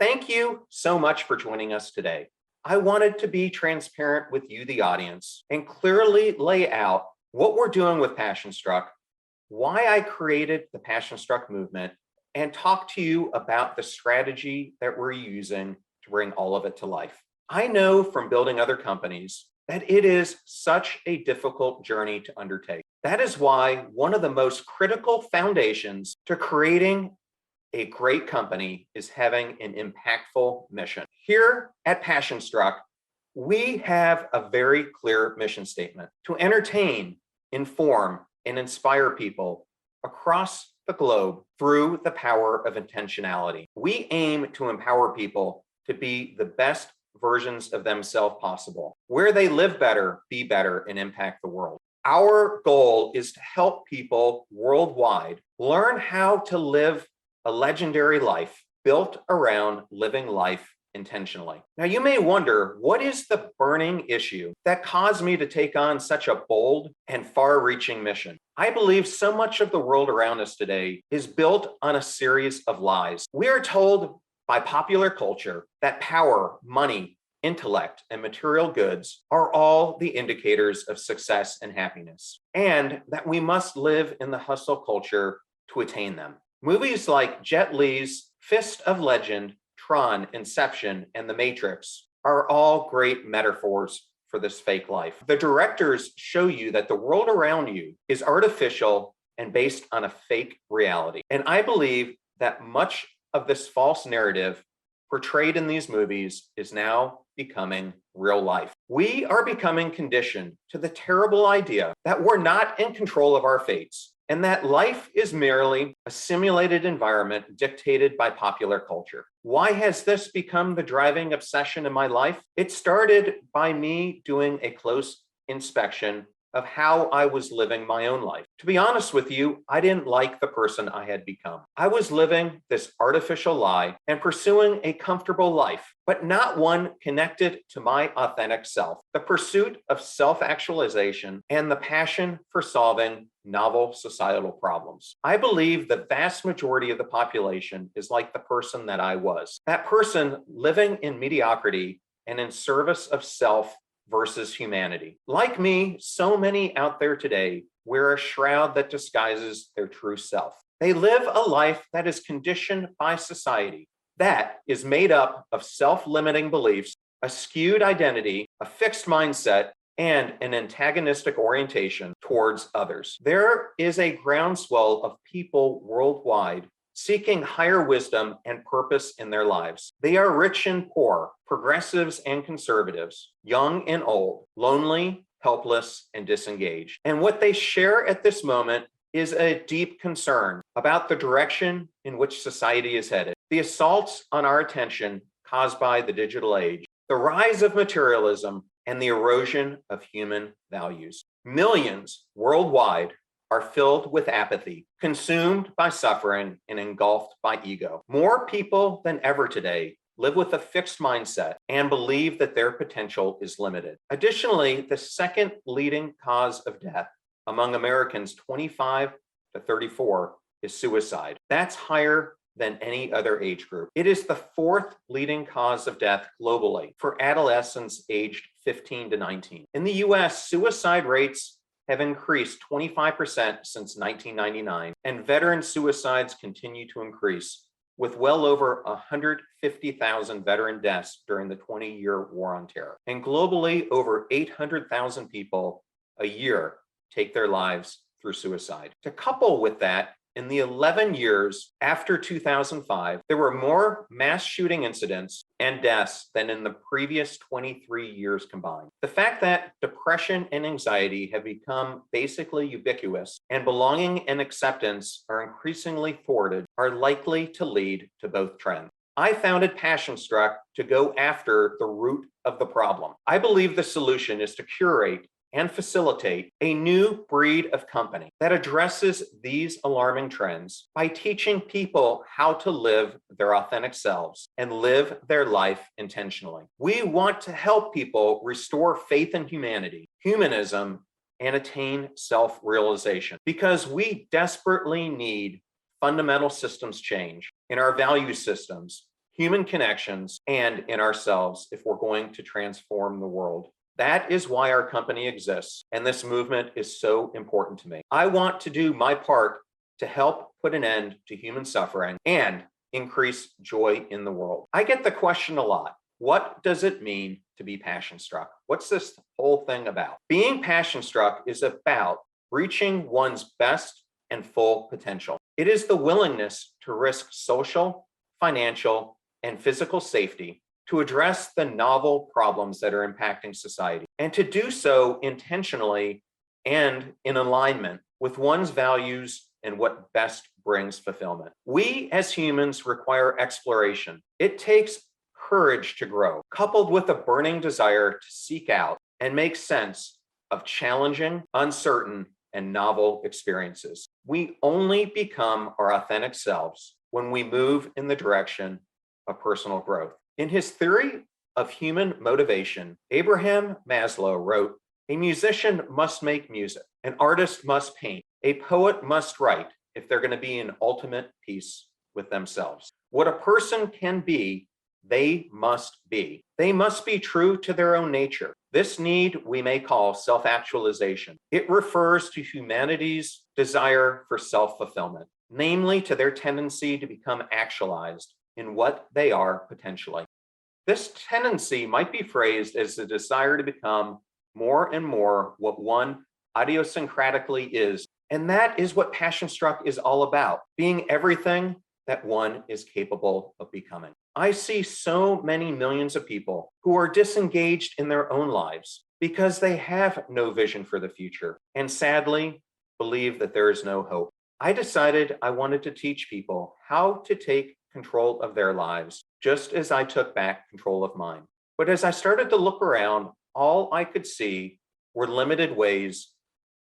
Thank you so much for joining us today. I wanted to be transparent with you, the audience, and clearly lay out what we're doing with Passion Struck, why I created the Passion Struck movement, and talk to you about the strategy that we're using to bring all of it to life. I know from building other companies that it is such a difficult journey to undertake. That is why one of the most critical foundations to creating a great company is having an impactful mission. Here at Passion Struck, we have a very clear mission statement: to entertain, inform, and inspire people across the globe through the power of intentionality. We aim to empower people to be the best versions of themselves possible, where they live better, be better, and impact the world. Our goal is to help people worldwide learn how to live a legendary life built around living life intentionally. Now, you may wonder, what is the burning issue that caused me to take on such a bold and far-reaching mission? I believe so much of the world around us today is built on a series of lies. We are told by popular culture that power, money, intellect, and material goods are all the indicators of success and happiness, and that we must live in the hustle culture to attain them. Movies like Jet Li's Fist of Legend, Tron, Inception, and The Matrix are all great metaphors for this fake life. The directors show you that the world around you is artificial and based on a fake reality. And I believe that much of this false narrative portrayed in these movies is now becoming real life. We are becoming conditioned to the terrible idea that we're not in control of our fates, and that life is merely a simulated environment dictated by popular culture. Why has this become the driving obsession in my life? It started by me doing a close inspection of how I was living my own life. To be honest with you, I didn't like the person I had become. I was living this artificial lie and pursuing a comfortable life, but not one connected to my authentic self. The pursuit of self-actualization and the passion for solving novel societal problems. I believe the vast majority of the population is like the person that I was. That person living in mediocrity and in service of self versus humanity. Like me, so many out there today wear a shroud that disguises their true self. They live a life that is conditioned by society, that is made up of self-limiting beliefs, a skewed identity, a fixed mindset, and an antagonistic orientation towards others. There is a groundswell of people worldwide seeking higher wisdom and purpose in their lives. They are rich and poor, progressives and conservatives, young and old, lonely, helpless, and disengaged. And what they share at this moment is a deep concern about the direction in which society is headed, the assaults on our attention caused by the digital age, the rise of materialism, and the erosion of human values. Millions worldwide are filled with apathy, consumed by suffering, and engulfed by ego. More people than ever today live with a fixed mindset and believe that their potential is limited. Additionally, the second leading cause of death among Americans 25 to 34 is suicide. That's higher than any other age group. It is the fourth leading cause of death globally for adolescents aged 15 to 19. In the US, suicide rates have increased 25% since 1999, and veteran suicides continue to increase, with well over 150,000 veteran deaths during the 20-year war on terror. And globally, over 800,000 people a year take their lives through suicide. To couple with that, in the 11 years after 2005, there were more mass shooting incidents and deaths than in the previous 23 years combined. The fact that depression and anxiety have become basically ubiquitous and belonging and acceptance are increasingly thwarted are likely to lead to both trends. I founded Passion Struck to go after the root of the problem. I believe the solution is to curate and facilitate a new breed of company that addresses these alarming trends by teaching people how to live their authentic selves and live their life intentionally. We want to help people restore faith in humanity, humanism, and attain self-realization, because we desperately need fundamental systems change in our value systems human connections, and in ourselves if we're going to transform the world. That is why our company exists, and this movement is so important to me. I want to do my part to help put an end to human suffering and increase joy in the world. I get the question a lot. What does it mean to be passion struck? What's this whole thing about? Being passion struck is about reaching one's best and full potential. It is the willingness to risk social, financial, and physical safety to address the novel problems that are impacting society, and to do so intentionally and in alignment with one's values and what best brings fulfillment. We as humans require exploration. It takes courage to grow, coupled with a burning desire to seek out and make sense of challenging, uncertain, and novel experiences. We only become our authentic selves when we move in the direction of personal growth. In his theory of human motivation, Abraham Maslow wrote, "A musician must make music, an artist must paint, a poet must write if they're going to be in ultimate peace with themselves. What a person can be, they must be. They must be true to their own nature. This need we may call self-actualization. It refers to humanity's desire for self-fulfillment, namely to their tendency to become actualized in what they are potentially. This tendency might be phrased as the desire to become more and more what one idiosyncratically is. And that is what Passion Struck is all about, being everything that one is capable of becoming. I see so many millions of people who are disengaged in their own lives because they have no vision for the future and sadly believe that there is no hope. I decided I wanted to teach people how to take control of their lives, just as I took back control of mine. But as I started to look around, all I could see were limited ways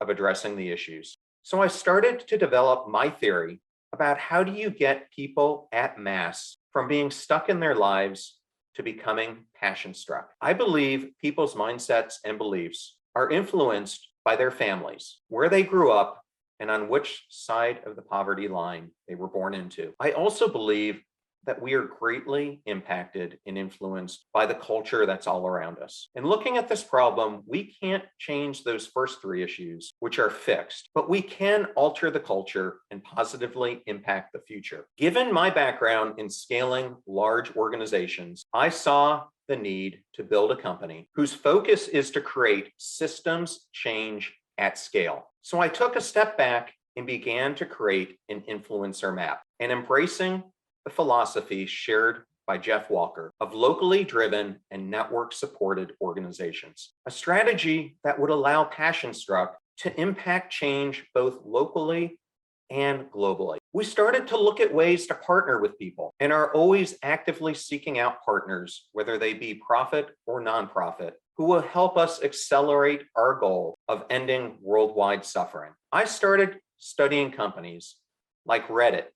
of addressing the issues. So I started to develop my theory about how do you get people at mass from being stuck in their lives to becoming passion struck. I believe people's mindsets and beliefs are influenced by their families, where they grew up, and on which side of the poverty line they were born into. I also believe that we are greatly impacted and influenced by the culture that's all around us. In looking at this problem, we can't change those first three issues, which are fixed, but we can alter the culture and positively impact the future. Given my background in scaling large organizations, I saw the need to build a company whose focus is to create systems change at scale. So I took a step back and began to create an influencer map, and embracing the philosophy shared by Jeff Walker of locally driven and network supported organizations, a strategy that would allow Passion Struck to impact change both locally and globally. We started to look at ways to partner with people and are always actively seeking out partners, whether they be profit or nonprofit, who will help us accelerate our goal of ending worldwide suffering. I started studying companies like Reddit,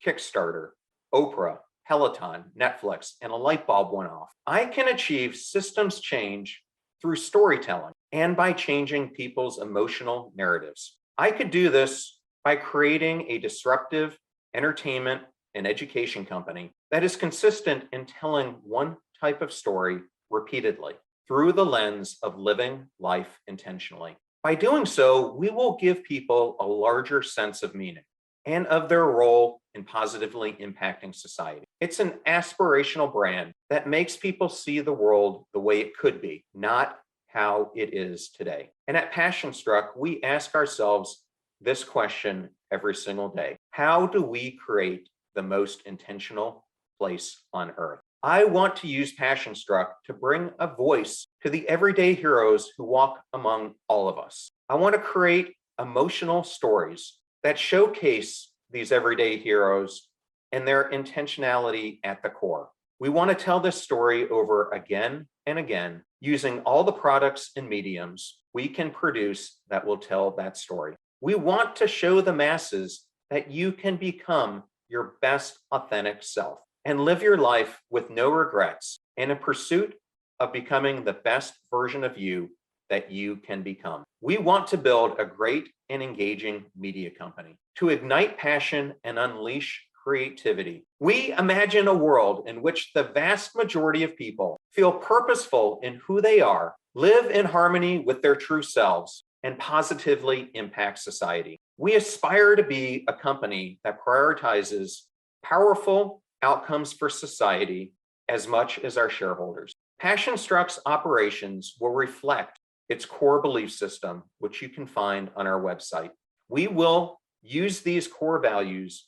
Kickstarter, Oprah, Peloton, Netflix, and a light bulb went off. I can achieve systems change through storytelling and by changing people's emotional narratives. I could do this by creating a disruptive entertainment and education company that is consistent in telling one type of story repeatedly through the lens of living life intentionally. By doing so, we will give people a larger sense of meaning and of their role in positively impacting society. It's an aspirational brand that makes people see the world the way it could be, not how it is today. And at Passion Struck, we ask ourselves this question every single day. How do we create the most intentional place on earth? I want to use Passion Struck to bring a voice to the everyday heroes who walk among all of us. I want to create emotional stories that showcase these everyday heroes and their intentionality at the core. We want to tell this story over again and again, using all the products and mediums we can produce that will tell that story. We want to show the masses that you can become your best authentic self and live your life with no regrets and in pursuit of becoming the best version of you that you can become. We want to build a great and engaging media company to ignite passion and unleash creativity. We imagine a world in which the vast majority of people feel purposeful in who they are, live in harmony with their true selves, and positively impact society. We aspire to be a company that prioritizes powerful outcomes for society as much as our shareholders. PassionStruck's operations will reflect its core belief system, which you can find on our website. We will use these core values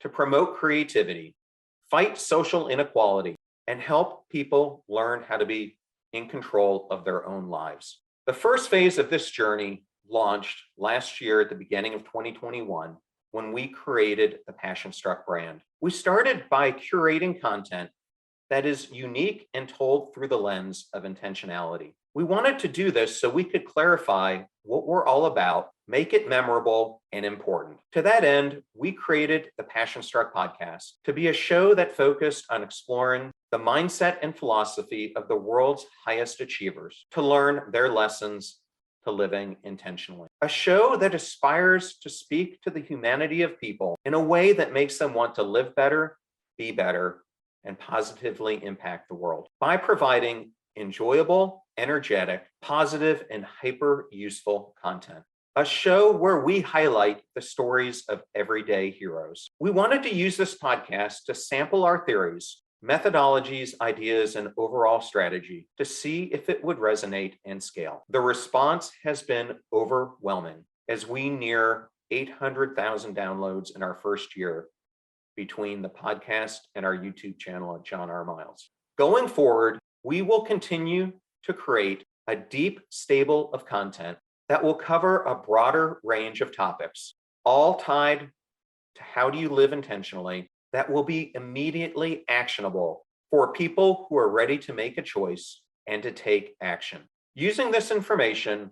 to promote creativity, fight social inequality, and help people learn how to be in control of their own lives. The first phase of this journey launched last year at the beginning of 2021 when we created the PassionStruck brand. We started by curating content that is unique and told through the lens of intentionality. We wanted to do this so we could clarify what we're all about, make it memorable and important. To that end, we created the PassionStruck podcast to be a show that focused on exploring the mindset and philosophy of the world's highest achievers to learn their lessons to living intentionally. A show that aspires to speak to the humanity of people in a way that makes them want to live better, be better, and positively impact the world by providing enjoyable, energetic, positive, and hyper useful content. A show where we highlight the stories of everyday heroes. We wanted to use this podcast to sample our theories, methodologies, ideas, and overall strategy to see if it would resonate and scale. The response has been overwhelming as we near 800,000 downloads in our first year between the podcast and our YouTube channel at John R. Miles. Going forward, we will continue to create a deep stable of content that will cover a broader range of topics, all tied to how do you live intentionally, that will be immediately actionable for people who are ready to make a choice and to take action. Using this information,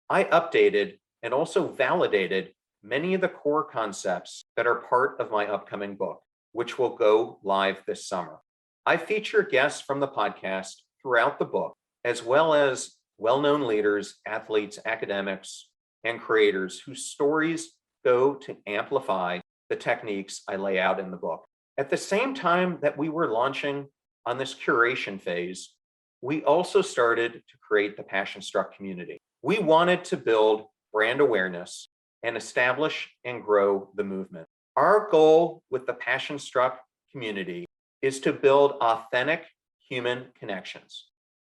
I updated and also validated many of the core concepts that are part of my upcoming book, which will go live this summer. I feature guests from the podcast throughout the book, as well as well-known leaders, athletes, academics, and creators whose stories go to amplify the techniques I lay out in the book. At the same time that we were launching on this curation phase, we also started to create the PassionStruck community. We wanted to build brand awareness and establish and grow the movement. Our goal with the PassionStruck community is to build authentic human connections.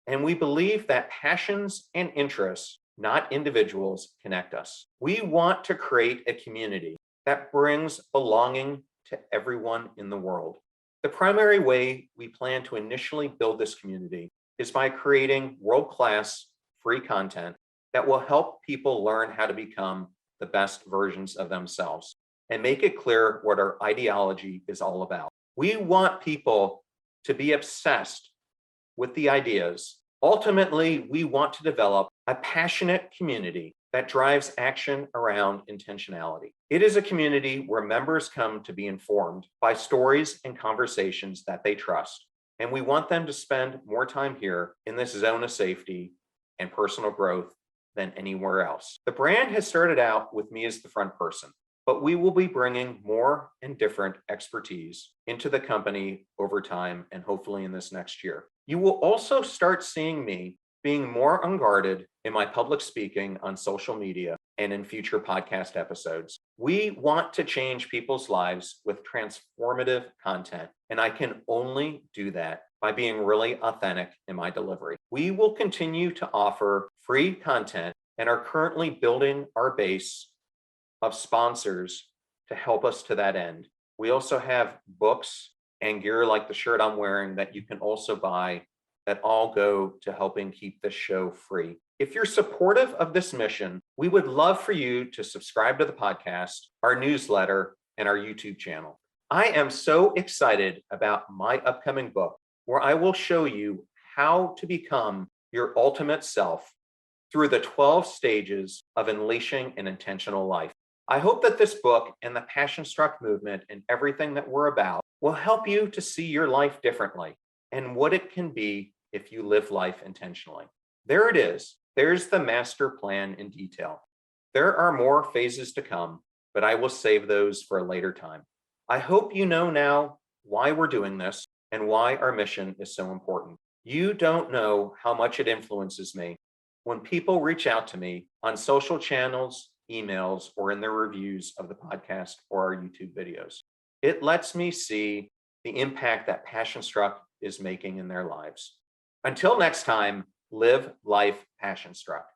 And we believe that passions and interests, not individuals, connect us. We want to create a community that brings belonging to everyone in the world. The primary way we plan to initially build this community is by creating world-class free content that will help people learn how to become the best versions of themselves and make it clear what our ideology is all about. We want people to be obsessed with the ideas. Ultimately, we want to develop a passionate community that drives action around intentionality. It is a community where members come to be informed by stories and conversations that they trust. And we want them to spend more time here in this zone of safety and personal growth than anywhere else. The brand has started out with me as the front person, but we will be bringing more and different expertise into the company over time and hopefully in this next year. You will also start seeing me being more unguarded in my public speaking on social media and in future podcast episodes. We want to change people's lives with transformative content, and I can only do that by being really authentic in my delivery. We will continue to offer free content and are currently building our base of sponsors to help us to that end. We also have books and gear like the shirt I'm wearing that you can also buy that all go to helping keep this show free. If you're supportive of this mission, we would love for you to subscribe to the podcast, our newsletter, and our YouTube channel. I am so excited about my upcoming book, where I will show you how to become your ultimate self through the 12 stages of unleashing an intentional life. I hope that this book and the PassionStruck movement and everything that we're about will help you to see your life differently and what it can be if you live life intentionally. There it is. There's the master plan in detail. There are more phases to come, but I will save those for a later time. I hope you know now why we're doing this and why our mission is so important. You don't know how much it influences me when people reach out to me on social channels, emails, or in their reviews of the podcast or our YouTube videos. It lets me see the impact that Passion Struck is making in their lives. Until next time, live life passion struck.